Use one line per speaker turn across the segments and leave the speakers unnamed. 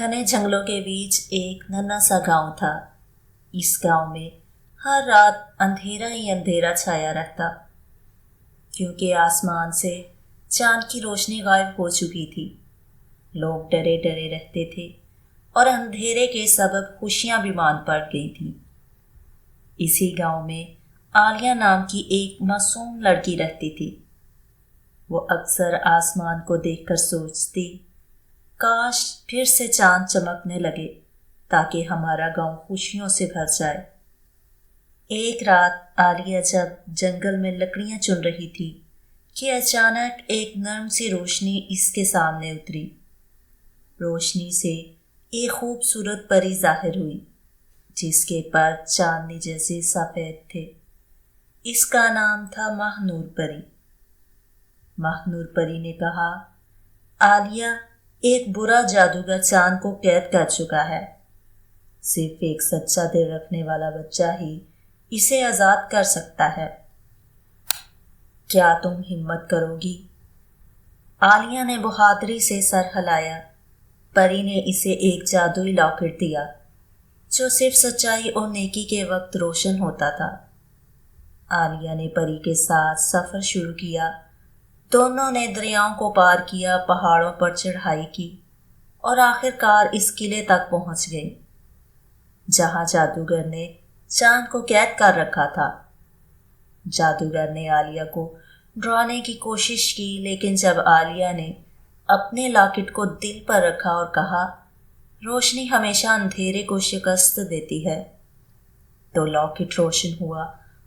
گھنے جنگلوں کے بیچ ایک ننھا سا گاؤں تھا۔ اس گاؤں میں ہر رات اندھیرا ہی اندھیرا چھایا رہتا، کیونکہ آسمان سے چاند کی روشنی غائب ہو چکی تھی۔ لوگ ڈرے ڈرے رہتے تھے اور اندھیرے کے سبب خوشیاں بھی مان پڑ گئی تھیں۔ اسی گاؤں میں عالیہ نام کی ایک معصوم لڑکی رہتی تھی۔ وہ اکثر آسمان کو دیکھ کر سوچتی، کاش پھر سے چاند چمکنے لگے تاکہ ہمارا گاؤں خوشیوں سے بھر جائے۔ ایک رات عالیہ جب جنگل میں لکڑیاں چن رہی تھی کہ اچانک ایک نرم سی روشنی اس کے سامنے اتری۔ روشنی سے ایک خوبصورت پری ظاہر ہوئی جس کے پر چاندنی جیسے سفید تھے۔ اس کا نام تھا ماہ نور پری۔ ماہ نور پری نے کہا، عالیہ، ایک برا جادوگر چاند کو قید کر چکا ہے۔ صرف ایک سچا دل رکھنے والا بچہ ہی اسے آزاد کر سکتا ہے۔ کیا تم ہمت کرو گی؟ عالیہ نے بہادری سے سر ہلایا۔ پری نے اسے ایک جادوئی لاکٹ دیا جو صرف سچائی اور نیکی کے وقت روشن ہوتا تھا۔ عالیہ نے پری کے ساتھ سفر شروع کیا۔ دونوں نے دریاؤں کو پار کیا، پہاڑوں پر چڑھائی کی اور آخر کار اس قلعے تک پہنچ گئی جہاں جادوگر نے چاند کو قید کر رکھا تھا۔ جادوگر نے عالیہ کو ڈرانے کی کوشش کی، لیکن جب عالیہ نے اپنے لاکٹ کو دل پر رکھا اور کہا، روشنی ہمیشہ اندھیرے کو شکست دیتی ہے، تو لاکٹ روشن ہوا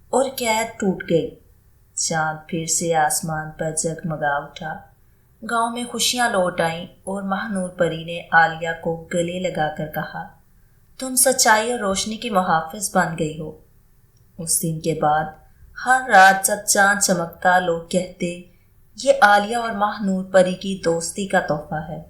اور قید ٹوٹ گئی۔ چاند پھر سے آسمان پر جگمگا اٹھا۔ گاؤں میں خوشیاں لوٹ آئیں اور ماہ نور پری نے عالیہ کو گلے لگا کر کہا، تم سچائی اور روشنی کی محافظ بن گئی ہو۔ اس دن کے بعد ہر رات جب چاند چمکتا، لوگ کہتے، یہ عالیہ اور ماہ نور پری کی دوستی کا تحفہ ہے۔